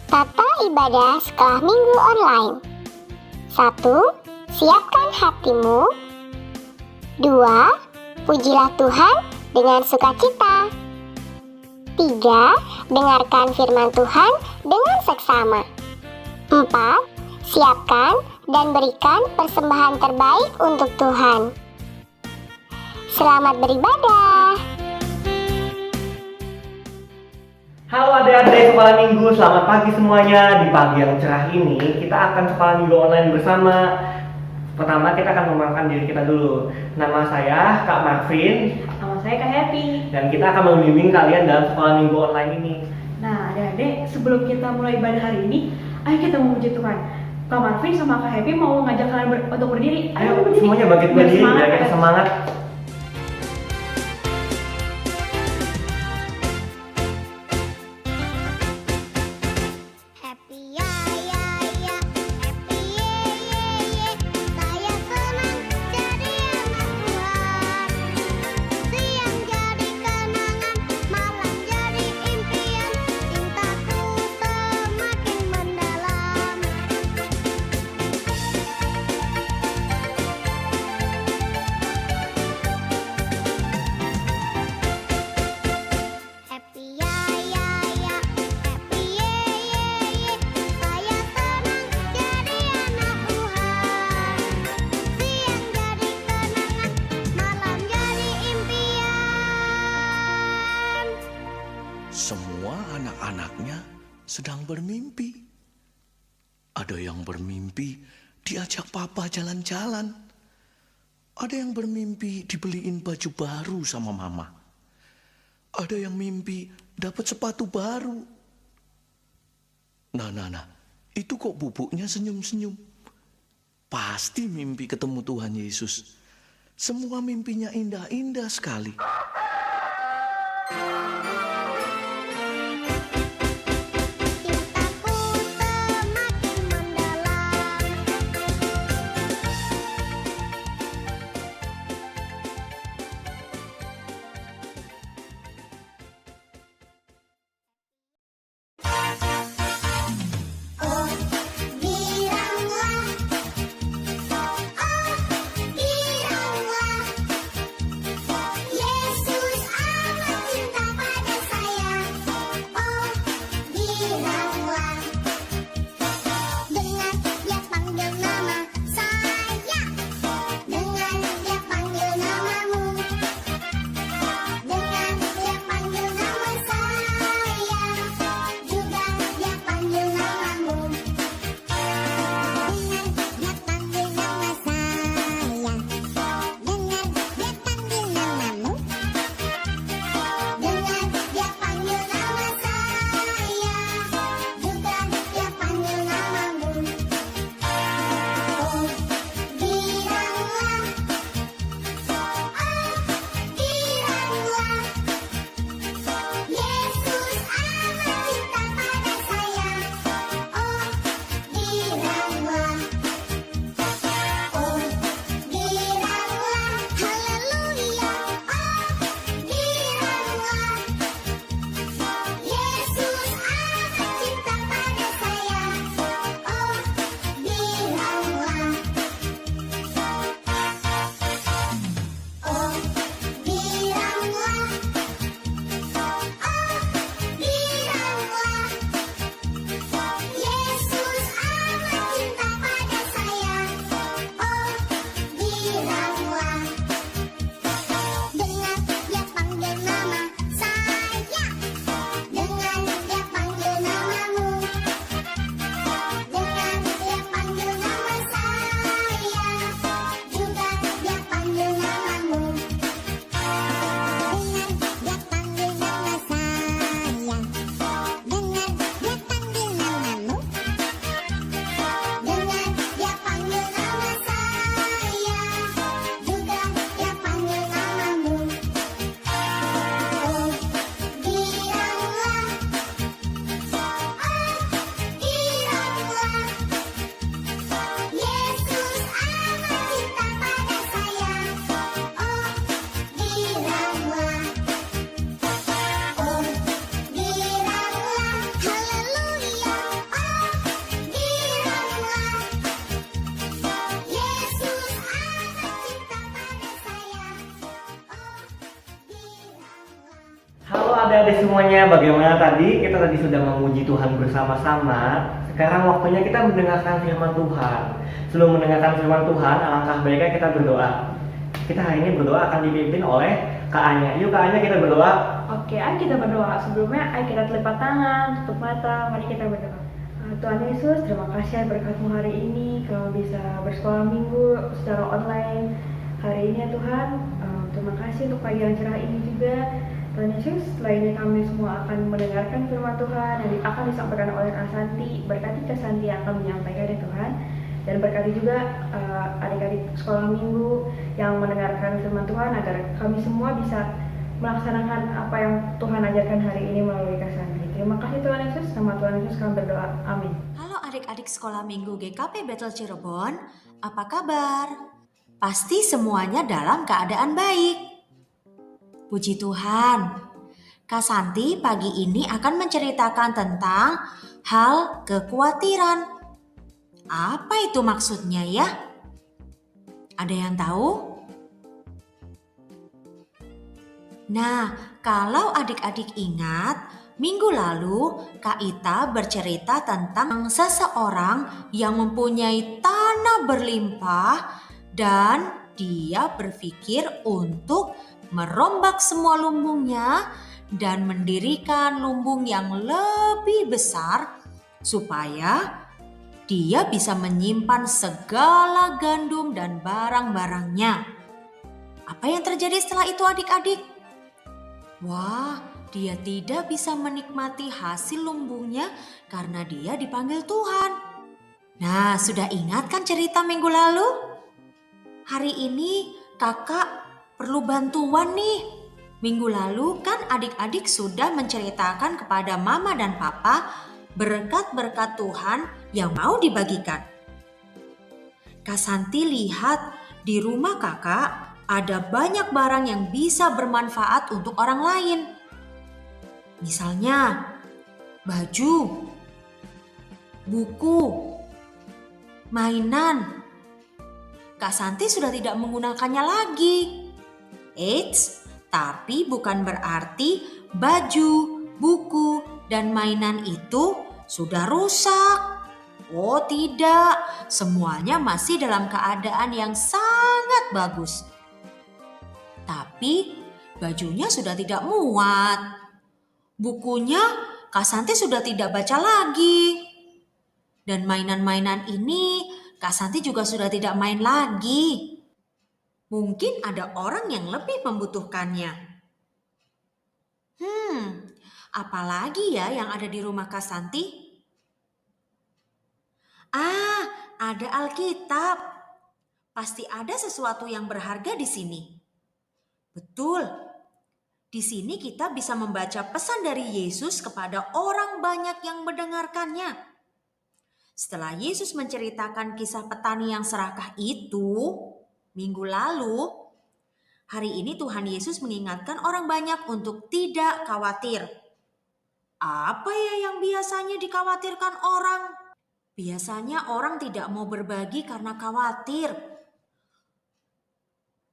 Tata ibadah sekolah minggu online. 1. Siapkan hatimu. 2. Pujilah Tuhan dengan sukacita. 3. Dengarkan firman Tuhan dengan seksama. 4. Siapkan dan berikan persembahan terbaik untuk Tuhan. Selamat beribadah. Halo adik-adik sekolah minggu, selamat pagi semuanya. Di pagi yang cerah ini kita akan sekolah minggu online bersama. Pertama kita akan mengenalkan diri kita dulu. Nama saya Kak Marvin. Nama saya Kak Happy. Dan kita akan membimbing kalian dalam sekolah minggu online ini. Nah adik-adik, sebelum kita mulai ibadah hari ini, ayo kita memuji Tuhan. Kak Marvin sama Kak Happy mau ngajak kalian untuk berdiri. Ayo semuanya bangkit berdiri biar kita semangat. Semua anak-anaknya sedang bermimpi. Ada yang bermimpi diajak papa jalan-jalan. Ada yang bermimpi dibeliin baju baru sama mama. Ada yang mimpi dapat sepatu baru. Nah, itu kok bubuknya senyum-senyum. Pasti mimpi ketemu Tuhan Yesus. Semua mimpinya indah-indah sekali. Yesus semuanya, bagaimana tadi? Kita tadi sudah memuji Tuhan bersama-sama. Sekarang waktunya kita mendengarkan firman Tuhan. Sebelum mendengarkan firman Tuhan, alangkah baiknya kita berdoa. Kita hari ini berdoa akan dipimpin oleh Kak Anya. Yuk Kak Anya, kita berdoa. Oke, ayo kita berdoa. Sebelumnya, ayo kita telipat tangan, tutup mata, mari kita berdoa. Tuhan Yesus, terima kasih berkat-Mu hari ini, kami bisa bersekolah minggu secara online hari ini ya Tuhan. Terima kasih untuk pagi yang cerah ini juga. Tuhan Yesus, setelah ini kami semua akan mendengarkan firman Tuhan yang akan disampaikan oleh Kak Santi. Berkati Kak Santi yang akan menyampaikan ya Tuhan. Dan berkati juga adik-adik sekolah minggu yang mendengarkan firman Tuhan agar kami semua bisa melaksanakan apa yang Tuhan ajarkan hari ini melalui Kak Santi. Terima kasih Tuhan Yesus, nama Tuhan Yesus kami berdoa. Amin. Halo adik-adik sekolah minggu GKP Betel Cirebon, apa kabar? Pasti semuanya dalam keadaan baik. Puji Tuhan, Kak Santi pagi ini akan menceritakan tentang hal kekhawatiran. Apa itu maksudnya ya? Ada yang tahu? Nah, kalau adik-adik ingat, minggu lalu Kak Ita bercerita tentang seseorang yang mempunyai tanah berlimpah dan dia berpikir untuk merombak semua lumbungnya dan mendirikan lumbung yang lebih besar supaya dia bisa menyimpan segala gandum dan barang-barangnya. Apa yang terjadi setelah itu adik-adik? Wah, dia tidak bisa menikmati hasil lumbungnya karena dia dipanggil Tuhan. Nah, sudah ingat kan cerita minggu lalu? Hari ini kakak perlu bantuan nih. Minggu lalu kan adik-adik sudah menceritakan kepada mama dan papa berkat-berkat Tuhan yang mau dibagikan. Kak Santi lihat di rumah kakak ada banyak barang yang bisa bermanfaat untuk orang lain. Misalnya baju, buku, mainan. Kak Santi sudah tidak menggunakannya lagi. Eits, tapi bukan berarti baju, buku, dan mainan itu sudah rusak. Oh tidak, semuanya masih dalam keadaan yang sangat bagus. Tapi bajunya sudah tidak muat. Bukunya Kak Santi sudah tidak baca lagi. Dan mainan-mainan ini Kak Santi juga sudah tidak main lagi. Mungkin ada orang yang lebih membutuhkannya. Apalagi ya yang ada di rumah Kak Santi? Ada Alkitab. Pasti ada sesuatu yang berharga di sini. Betul. Di sini kita bisa membaca pesan dari Yesus kepada orang banyak yang mendengarkannya. Setelah Yesus menceritakan kisah petani yang serakah itu minggu lalu, hari ini Tuhan Yesus mengingatkan orang banyak untuk tidak khawatir. Apa ya yang biasanya dikhawatirkan orang? Biasanya orang tidak mau berbagi karena khawatir.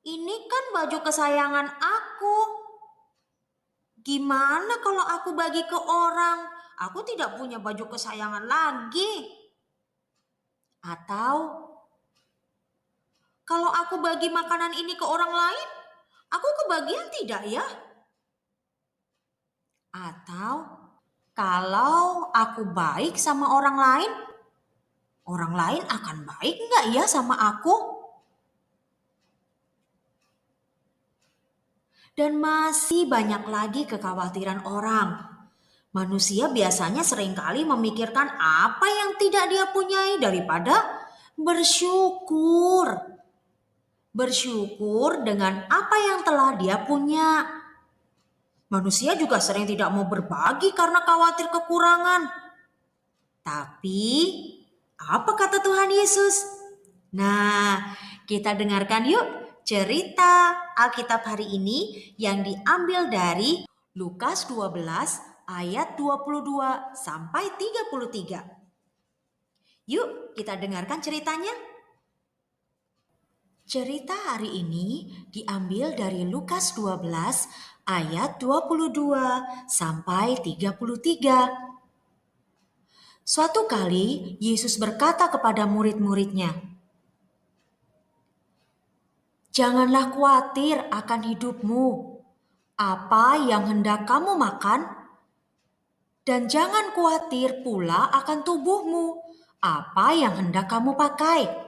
Ini kan baju kesayangan aku. Gimana kalau aku bagi ke orang? Aku tidak punya baju kesayangan lagi. Atau kalau aku bagi makanan ini ke orang lain, aku kebagian tidak ya? Atau kalau aku baik sama orang lain akan baik nggak ya sama aku? Dan masih banyak lagi kekhawatiran orang. Manusia biasanya seringkali memikirkan apa yang tidak dia punyai daripada bersyukur. Bersyukur dengan apa yang telah dia punya. Manusia juga sering tidak mau berbagi karena khawatir kekurangan. Tapi, apa kata Tuhan Yesus? Nah, kita dengarkan yuk cerita Alkitab hari ini yang diambil dari Lukas 12 ayat 22 sampai 33. Yuk, kita dengarkan ceritanya. Cerita hari ini diambil dari Lukas 12 ayat 22 sampai 33. Suatu kali Yesus berkata kepada murid-muridnya, "Janganlah khawatir akan hidupmu, apa yang hendak kamu makan, dan jangan khawatir pula akan tubuhmu, apa yang hendak kamu pakai.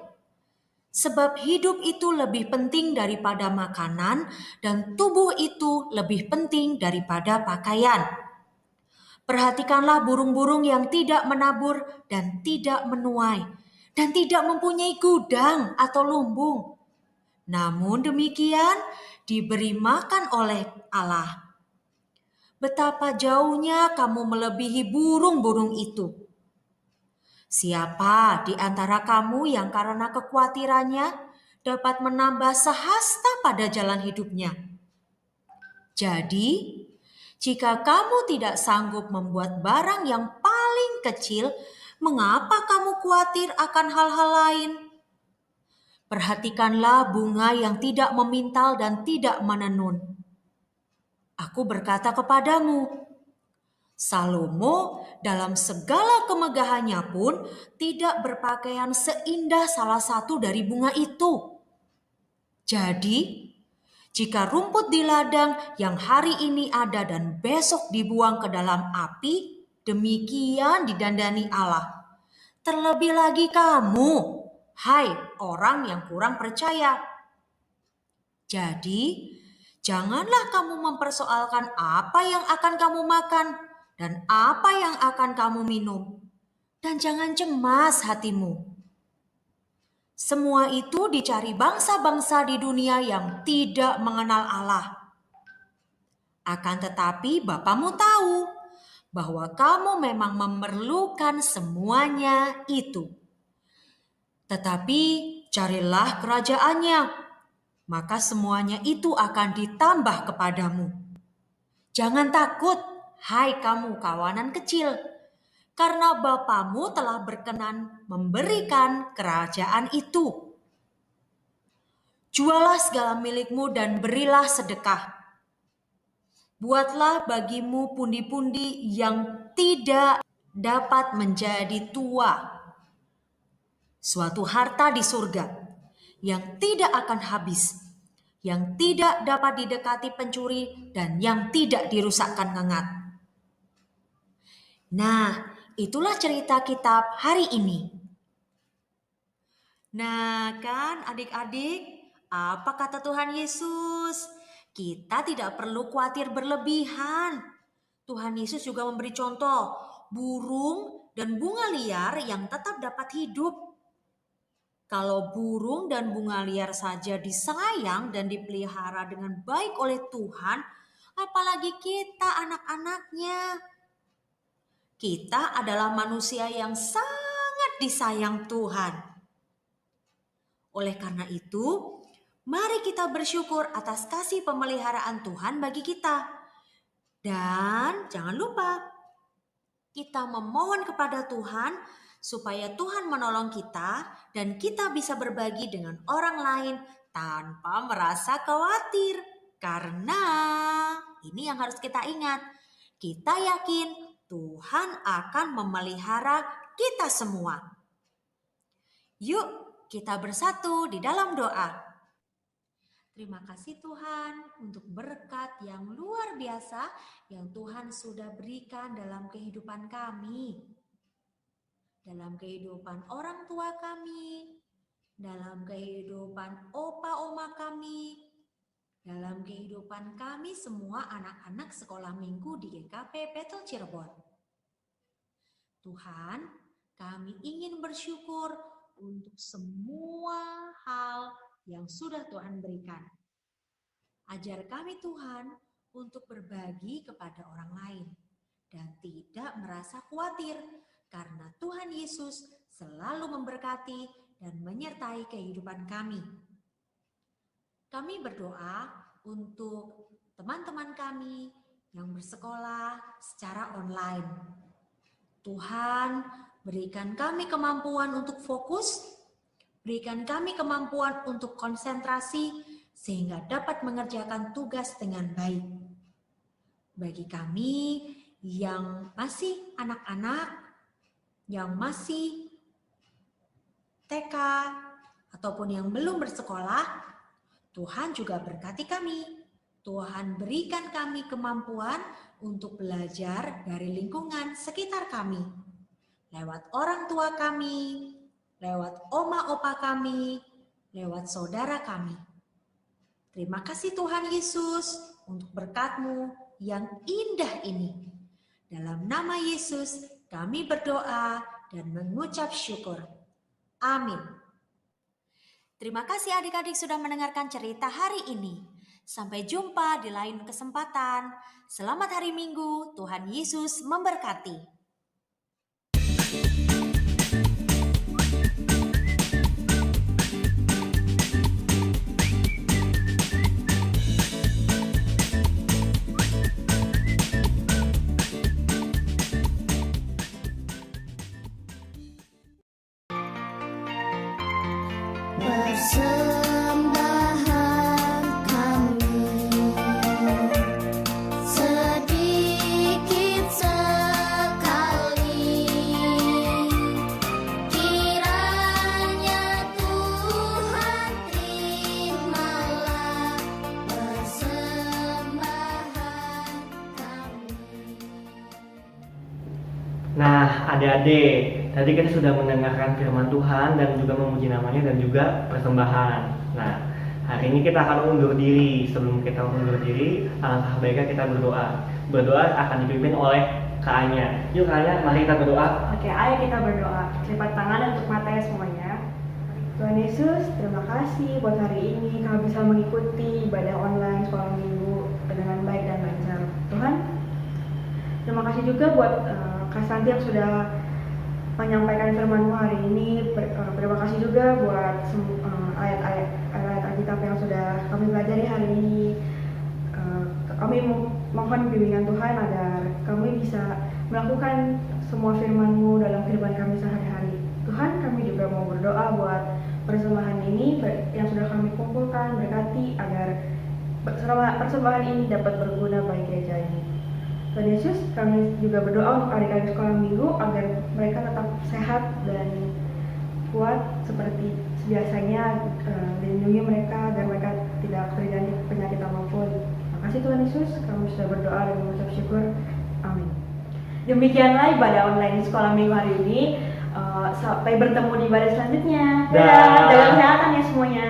Sebab hidup itu lebih penting daripada makanan, dan tubuh itu lebih penting daripada pakaian. Perhatikanlah burung-burung yang tidak menabur dan tidak menuai, dan tidak mempunyai gudang atau lumbung. Namun demikian diberi makan oleh Allah. Betapa jauhnya kamu melebihi burung-burung itu. Siapa di antara kamu yang karena kekhawatirannya dapat menambah sehasta pada jalan hidupnya? Jadi, jika kamu tidak sanggup membuat barang yang paling kecil, mengapa kamu khawatir akan hal-hal lain? Perhatikanlah bunga yang tidak memintal dan tidak menenun. Aku berkata kepadamu, Salomo dalam segala kemegahannya pun tidak berpakaian seindah salah satu dari bunga itu. Jadi, jika rumput di ladang yang hari ini ada dan besok dibuang ke dalam api, demikian didandani Allah. Terlebih lagi kamu, hai orang yang kurang percaya. Jadi, janganlah kamu mempersoalkan apa yang akan kamu makan dan apa yang akan kamu minum. Dan jangan cemas hatimu. Semua itu dicari bangsa-bangsa di dunia yang tidak mengenal Allah. Akan tetapi Bapamu tahu bahwa kamu memang memerlukan semuanya itu. Tetapi carilah kerajaannya, maka semuanya itu akan ditambah kepadamu. Jangan takut, hai kamu kawanan kecil, karena Bapamu telah berkenan memberikan kerajaan itu. Jualah segala milikmu dan berilah sedekah. Buatlah bagimu pundi-pundi yang tidak dapat menjadi tua. Suatu harta di surga yang tidak akan habis, yang tidak dapat didekati pencuri dan yang tidak dirusakkan ngengat. Nah, itulah cerita kitab hari ini. Nah kan adik-adik, apa kata Tuhan Yesus? Kita tidak perlu khawatir berlebihan. Tuhan Yesus juga memberi contoh burung dan bunga liar yang tetap dapat hidup. Kalau burung dan bunga liar saja disayang dan dipelihara dengan baik oleh Tuhan, apalagi kita anak-anaknya. Kita adalah manusia yang sangat disayang Tuhan. Oleh karena itu, mari kita bersyukur atas kasih pemeliharaan Tuhan bagi kita. Dan jangan lupa, kita memohon kepada Tuhan supaya Tuhan menolong kita dan kita bisa berbagi dengan orang lain tanpa merasa khawatir. Karena ini yang harus kita ingat, kita yakin Tuhan akan memelihara kita semua. Yuk kita bersatu di dalam doa. Terima kasih Tuhan untuk berkat yang luar biasa yang Tuhan sudah berikan dalam kehidupan kami. Dalam kehidupan orang tua kami, dalam kehidupan opa-oma kami, dalam kehidupan kami semua anak-anak sekolah minggu di GKP Petel Cirebon. Tuhan, kami ingin bersyukur untuk semua hal yang sudah Tuhan berikan. Ajar kami Tuhan untuk berbagi kepada orang lain dan tidak merasa khawatir karena Tuhan Yesus selalu memberkati dan menyertai kehidupan kami. Kami berdoa untuk teman-teman kami yang bersekolah secara online. Tuhan, berikan kami kemampuan untuk fokus, berikan kami kemampuan untuk konsentrasi, sehingga dapat mengerjakan tugas dengan baik. Bagi kami yang masih anak-anak, yang masih TK, ataupun yang belum bersekolah, Tuhan juga berkati kami. Tuhan berikan kami kemampuan untuk belajar dari lingkungan sekitar kami. Lewat orang tua kami, lewat oma opa kami, lewat saudara kami. Terima kasih Tuhan Yesus untuk berkat-Mu yang indah ini. Dalam nama Yesus kami berdoa dan mengucap syukur. Amin. Terima kasih adik-adik sudah mendengarkan cerita hari ini. Sampai jumpa di lain kesempatan. Selamat hari Minggu, Tuhan Yesus memberkati. Persembahan kami sedikit sekali, kiranya Tuhan terimalah persembahan kami. Nah, adik-adik, tadi kita sudah mendengarkan firman Tuhan dan juga memuji namanya dan juga persembahan. Nah, hari ini kita akan undur diri. Sebelum kita undur diri, alangkah baiknya kita berdoa. Berdoa akan dipimpin oleh Kak Anya. Yuk Kak Anya, mari kita berdoa. Oke, ayo kita berdoa. Lipat tangan untuk mata ya semuanya. Tuhan Yesus, terima kasih buat hari ini kami bisa mengikuti ibadah online sekolah minggu dengan baik dan lancar. Tuhan, terima kasih juga buat Kak Santi yang sudah menyampaikan firman-Mu hari ini. Terima kasih juga buat ayat-ayat Alkitab yang sudah kami pelajari hari ini. Kami mohon bimbingan Tuhan agar kami bisa melakukan semua firman-Mu dalam kehidupan kami sehari-hari. Tuhan, kami juga mau berdoa buat persembahan ini yang sudah kami kumpulkan, berkati agar persembahan ini dapat berguna bagi gereja ini. Tuhan Yesus, kami juga berdoa untuk adik-adik sekolah minggu agar mereka tetap sehat dan kuat seperti biasanya, lindungi mereka agar mereka tidak terjadi penyakit apapun. Terima kasih Tuhan Yesus, kami sudah berdoa dan mengucap syukur. Amin. Demikianlah ibadah online sekolah minggu hari ini. Sampai bertemu di ibadah selanjutnya. Dadah, jaga kesehatan ya semuanya.